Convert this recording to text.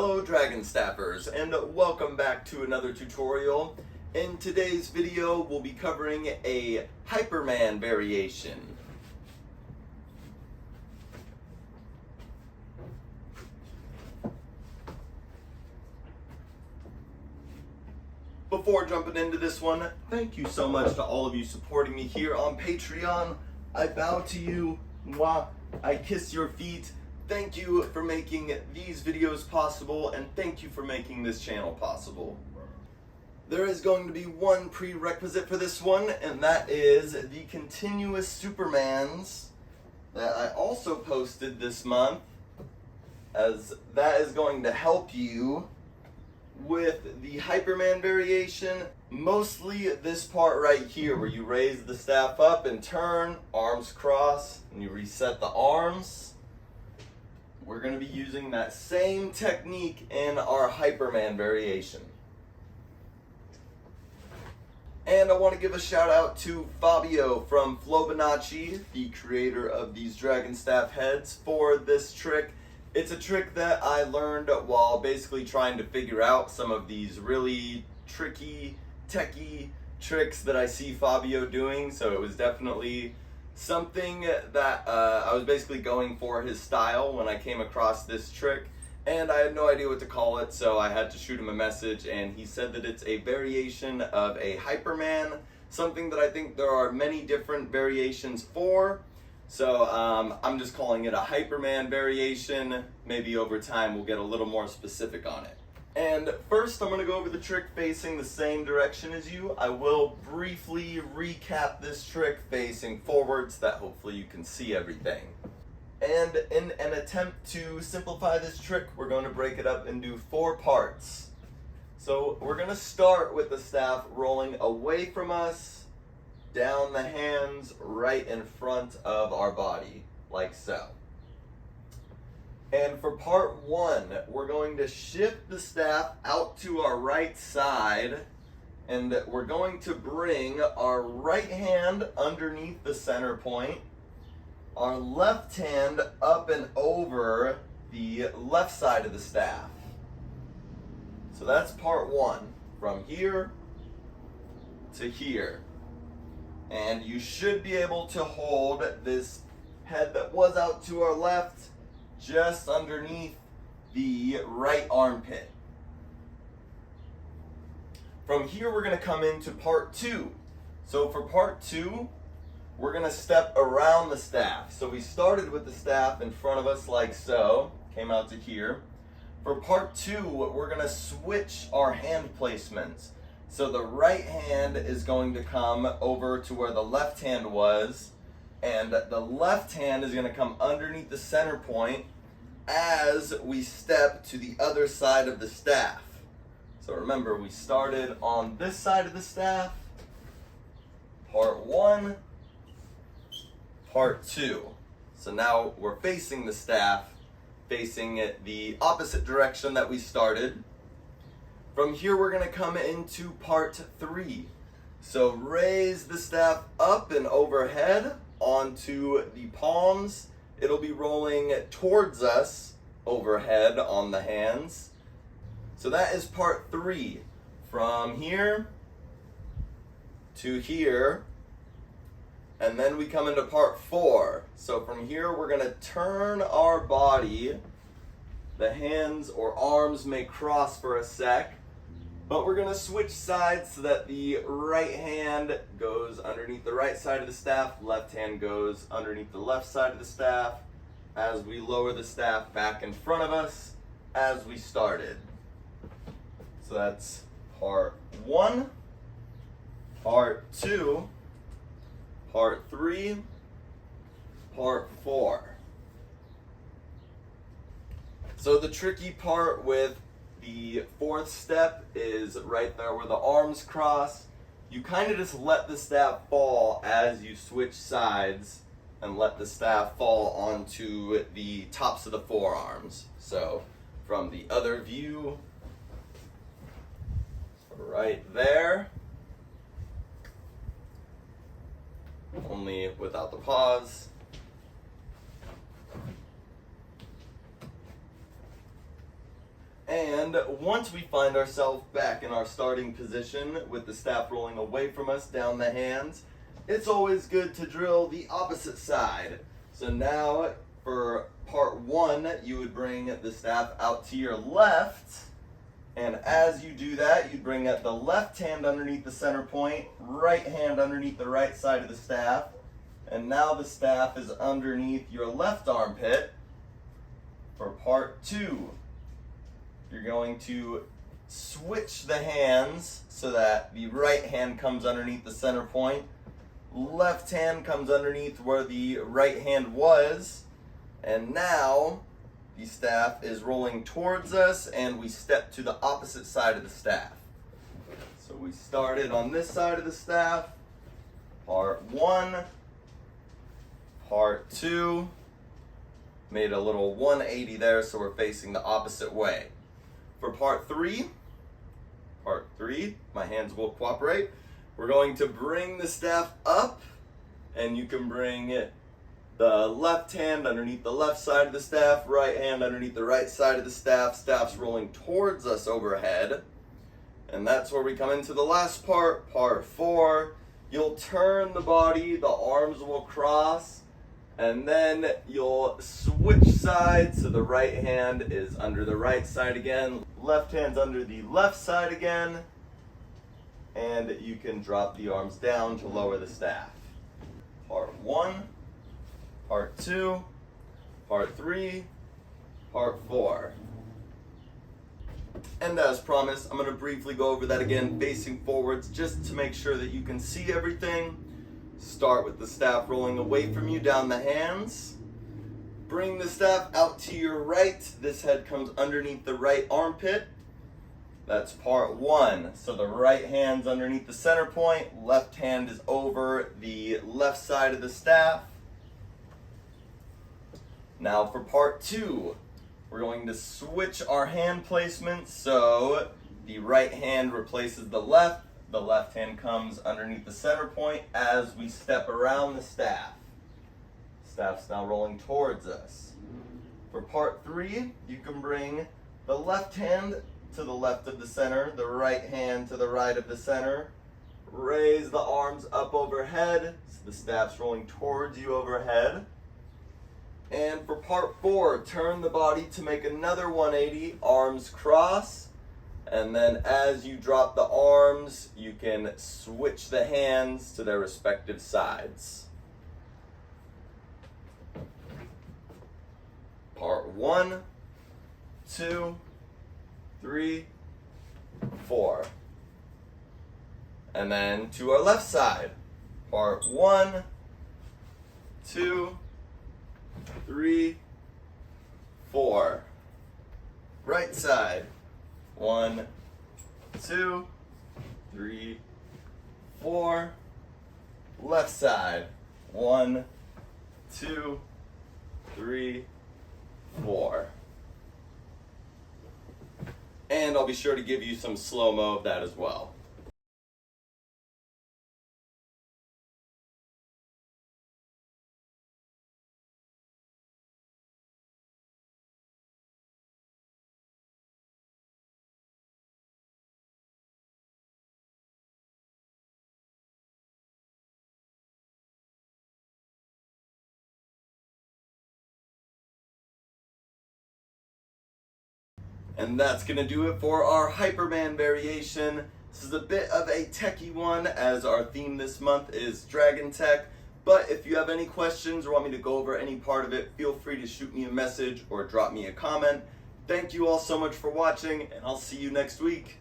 fellow Dragonstaffers, and welcome back to another tutorial. In today's video, we'll be covering a Hyperman variation. Before jumping into this one, thank you so much to all of you supporting me here on Patreon. I bow to you, mwah, I kiss your feet. Thank you for making these videos possible, and thank you for making this channel possible. There is going to be one prerequisite for this one, and that is the continuous Supermans that I also posted this month, as that is going to help you with the Hyperman variation. Mostly this part right here where you raise the staff up and turn, arms cross, and you reset the arms. We're going to be using that same technique in our Hyperman variation. And I want to give a shout out to Fabio from Fibonacci, the creator of these Dragonstaff heads, for this trick. It's a trick that I learned while basically trying to figure out some of these really tricky, techy tricks that I see Fabio doing. So it was definitely something that I was basically going for his style when I came across this trick, and I had no idea what to call it, so I had to shoot him a message, and he said that it's a variation of a Hyperman, something that I think there are many different variations for. So I'm just calling it a Hyperman variation. Maybe over time we'll get a little more specific on it. And first I'm going to go over the trick facing the same direction as you. I will briefly recap this trick facing forward so that hopefully you can see everything. And in an attempt to simplify this trick, we're going to break it up into 4 parts. So we're going to start with the staff rolling away from us, down the hands, right in front of our body, like so. And for part 1, we're going to shift the staff out to our right side, and we're going to bring our right hand underneath the center point, our left hand up and over the left side of the staff. So that's part 1, from here to here. And you should be able to hold this head that was out to our left just underneath the right armpit. From here we're going to come into part 2. So for part 2, we're going to step around the staff. So we started with the staff in front of us like so, came out to here. For part 2, we're going to switch our hand placements. So the right hand is going to come over to where the left hand was, and the left hand is going to come underneath the center point as we step to the other side of the staff. So remember, we started on this side of the staff, part 1, part 2. So now we're facing the staff, facing it the opposite direction that we started. From here we're going to come into part 3. So raise the staff up and overhead onto the palms. It'll be rolling towards us overhead on the hands. So that is part 3. From here to here. And then we come into part 4. So from here we're going to turn our body. The hands or arms may cross for a sec, but we're going to switch sides so that the right hand goes underneath the right side of the staff, left hand goes underneath the left side of the staff, as we lower the staff back in front of us as we started. So that's part 1, part 2, part 3, part 4. So the tricky part with the 4th step is right there where the arms cross. You kind of just let the staff fall as you switch sides and let the staff fall onto the tops of the forearms. So from the other view, right there, only without the pause. And once we find ourselves back in our starting position with the staff rolling away from us down the hands, it's always good to drill the opposite side. So now for part 1, you would bring the staff out to your left. And as you do that, you bring the left hand underneath the center point, right hand underneath the right side of the staff. And now the staff is underneath your left armpit. For part 2, you're going to switch the hands so that the right hand comes underneath the center point, left hand comes underneath where the right hand was, and now the staff is rolling towards us and we step to the opposite side of the staff. So we started on this side of the staff, part 1, part 2, made a little 180 there so we're facing the opposite way. For part 3, my hands will cooperate. We're going to bring the staff up, and you can bring the left hand underneath the left side of the staff, right hand underneath the right side of the staff. Staff's rolling towards us overhead. And that's where we come into the last part, part 4. You'll turn the body, the arms will cross, and then you'll switch sides, so the right hand is under the right side again, left hand's under the left side again, and you can drop the arms down to lower the staff. Part 1, part 2, part 3, part 4. And as promised, I'm going to briefly go over that again, facing forwards, just to make sure that you can see everything. Start with the staff rolling away from you down the hands. Bring the staff out to your right. This head comes underneath the right armpit. That's part 1. So the right hand's underneath the center point, left hand is over the left side of the staff. Now for part 2, we're going to switch our hand placement so the right hand replaces the left hand comes underneath the center point as we step around the staff. Staff's now rolling towards us. For part 3, you can bring the left hand to the left of the center, the right hand to the right of the center. Raise the arms up overhead, so the staff's rolling towards you overhead. And for part 4, turn the body to make another 180, arms cross. And then as you drop the arms, you can switch the hands to their respective sides. Part 1, 2, 3, 4. And then to our left side. Part 1, 2, 3, 4. Right side. 1, 2, 3, 4. Left side. 1, 2, 3, 4. And I'll be sure to give you some slow-mo of that as well. And that's going to do it for our Hyperman variation. This is a bit of a techie one, as our theme this month is Dragon Tech. But if you have any questions or want me to go over any part of it, feel free to shoot me a message or drop me a comment. Thank you all so much for watching, and I'll see you next week.